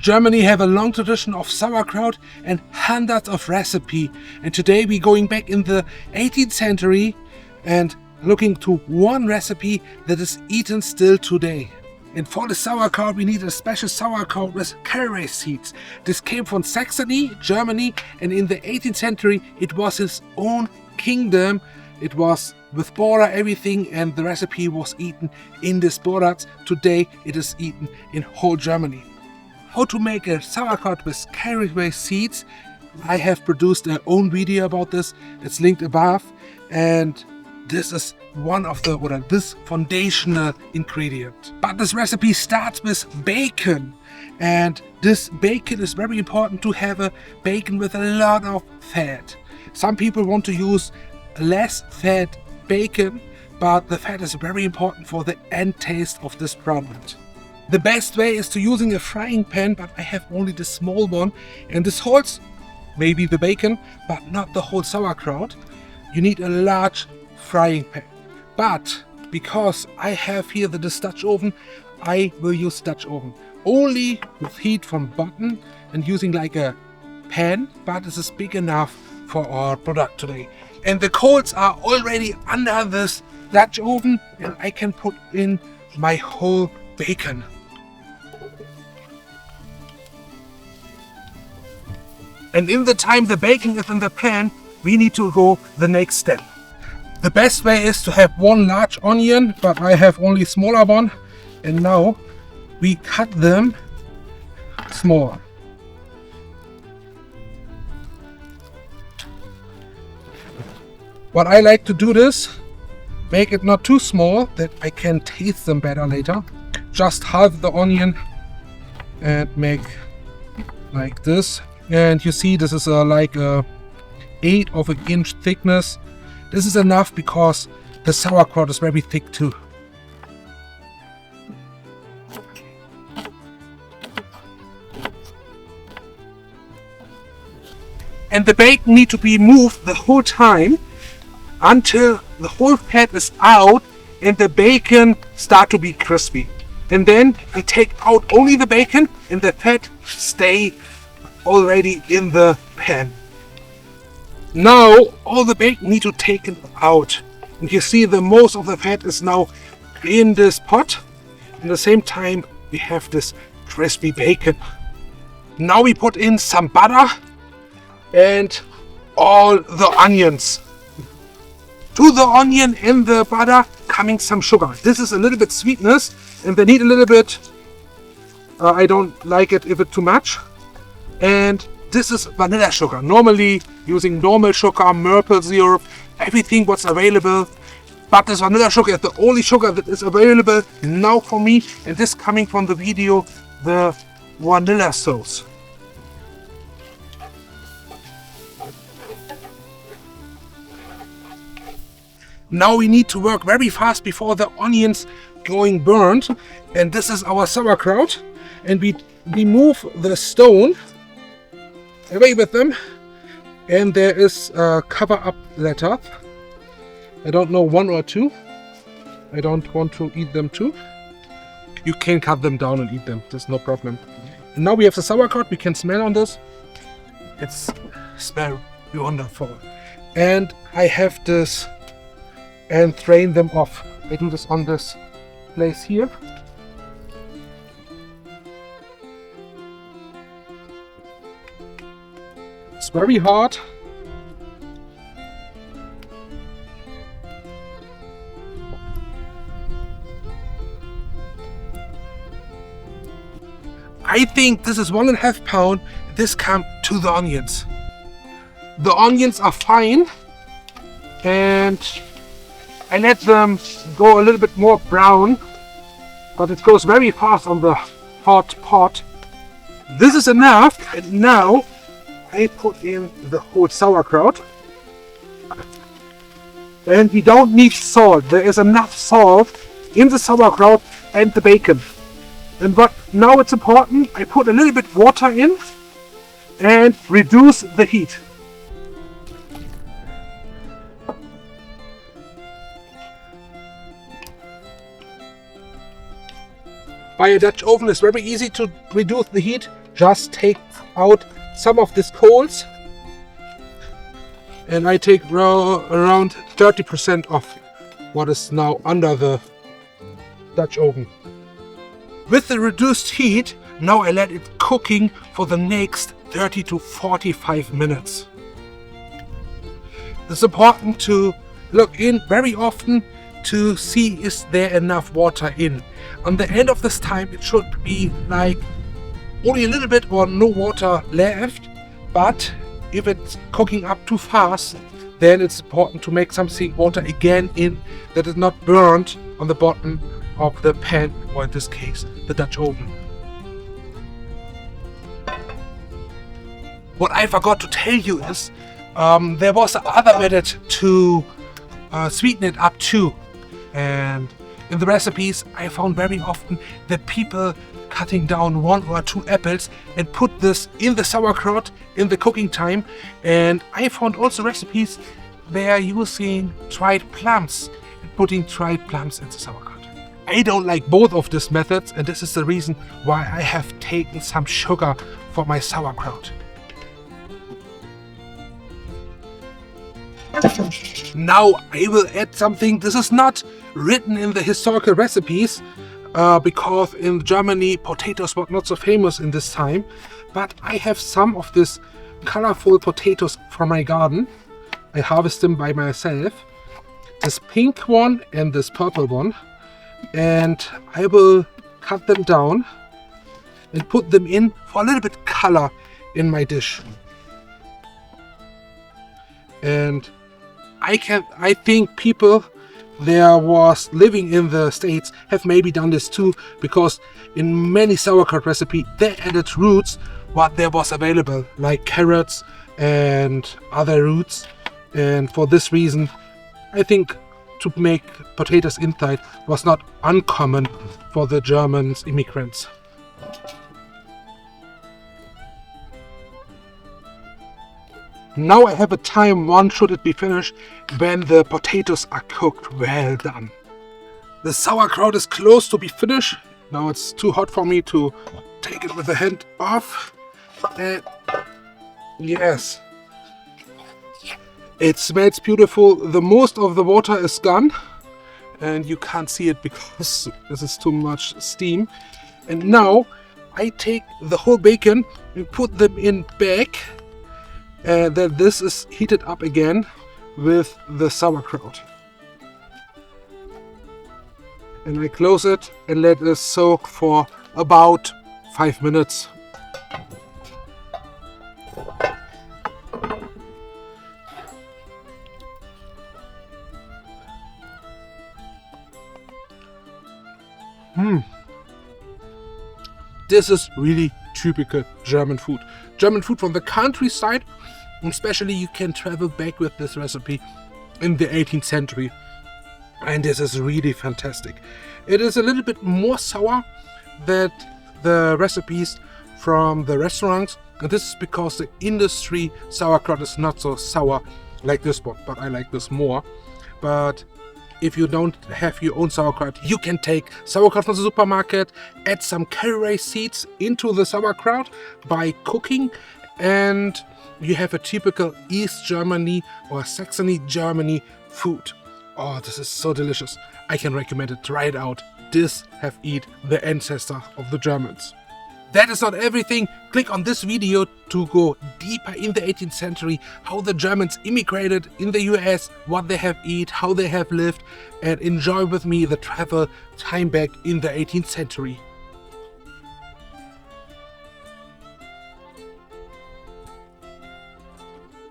Germany have a long tradition of sauerkraut and hundreds of recipes. And today we're going back in the 18th century and looking to one recipe that is eaten still today. And for the sauerkraut we need a special sauerkraut with caraway seeds. This came from Saxony, Germany, and in the 18th century it was its own kingdom. It was with border everything, and the recipe was eaten in this borders. Today it is eaten in whole Germany. How to make a sauerkraut with caraway seeds. I have produced an own video about this. It's linked above, and this is one of this foundational ingredient. But this recipe starts with bacon, and this bacon is very important to have a bacon with a lot of fat. Some people want to use less fat bacon, but the fat is very important for the end taste of this product. The best way is to using a frying pan, but I have only the small one, and this holds maybe the bacon, but not the whole sauerkraut. You need a large frying pan. But because I have here the Dutch oven, I will use Dutch oven. Only with heat from bottom and using like a pan, but this is big enough for our product today. And the coals are already under this Dutch oven, and I can put in my whole bacon. And in the time the bacon is in the pan, we need to go the next step. The best way is to have one large onion, but I have only smaller one. And now we cut them small. What I like to do this, make it not too small that I can taste them better later. Just half the onion and make like this. And you see this is like a 1/8 of an inch thickness. This is enough because the sauerkraut is very thick too. And the bacon need to be moved the whole time until the whole fat is out and the bacon start to be crispy. And then I take out only the bacon and the fat stay already in the pan. Now all the bacon need to take it out. And you see the most of the fat is now in this pot. At the same time we have this crispy bacon. Now we put in some butter and all the onions. To the onion and the butter coming some sugar. This is a little bit sweetness, and they need a little bit, I don't like it if it's too much. And this is vanilla sugar. Normally using normal sugar, maple syrup, everything what's available. But this vanilla sugar is the only sugar that is available now for me. And this coming from the video, the vanilla sauce. Now we need to work very fast before the onions going burnt. And this is our sauerkraut. And we remove the stone away with them. And there is a cover up letter. I don't know, 1 or 2. I don't want to eat them too. You can cut them down and eat them. There's no problem. And now we have the sauerkraut. We can smell on this. It's smell wonderful. And I have this and drain them off. I do this on this place here. It's very hard. I think this is 1.5 pounds. This comes to the onions. The onions are fine, and I let them go a little bit more brown, but it goes very fast on the hot pot. This is enough, and now I put in the whole sauerkraut. And we don't need salt. There is enough salt in the sauerkraut and the bacon. And but now it's important, I put a little bit water in and reduce the heat. By a Dutch oven it's very easy to reduce the heat. just take out some of these coals, and I take around 30% of what is now under the Dutch oven. With the reduced heat, now I let it cooking for the next 30 to 45 minutes. It's important to look in very often to see is there enough water in. On the end of this time it should be like only a little bit or no water left, but if it's cooking up too fast, then it's important to make something water again in that is not burnt on the bottom of the pan, or in this case the Dutch oven. What I forgot to tell you is there was another method to sweeten it up too, and in the recipes I found very often that people cutting down 1 or 2 apples and put this in the sauerkraut in the cooking time, and I found also recipes they are using dried plums and putting dried plums in the sauerkraut. I don't like both of these methods, and this is the reason why I have taken some sugar for my sauerkraut. Now I will add something. This is not written in the historical recipes because in Germany potatoes were not so famous in this time, but I have some of these colorful potatoes from my garden. I harvest them by myself, this pink one and this purple one, and I will cut them down and put them in for a little bit color in my dish. And I think people there was living in the States have maybe done this too, because in many sauerkraut recipe they added roots what there was available, like carrots and other roots, and for this reason I think to make potatoes inside was not uncommon for the German immigrants. Now I have a time when should it be finished, when the potatoes are cooked well done. The sauerkraut is close to be finished. Now it's too hot for me to take it with the hand off. Yes, it smells beautiful. The most of the water is gone and you can't see it because this is too much steam. And now I take the whole bacon and put them in back. That this is heated up again with the sauerkraut. And I close it and let it soak for about 5 minutes. This is really typical German food. German food from the countryside. Especially you can travel back with this recipe in the 18th century. And this is really fantastic. It is a little bit more sour than the recipes from the restaurants. And this is because the industry sauerkraut is not so sour like this one. But I like this more. But if you don't have your own sauerkraut, you can take sauerkraut from the supermarket, add some caraway seeds into the sauerkraut by cooking, and you have a typical East Germany or Saxony, Germany food. Oh, this is so delicious. I can recommend it. Try it out. This have eat the ancestor of the Germans. That is not everything. Click on this video to go deeper in the 18th century, how the Germans immigrated in the US, what they have eat, how they have lived, and enjoy with me the travel time back in the 18th century.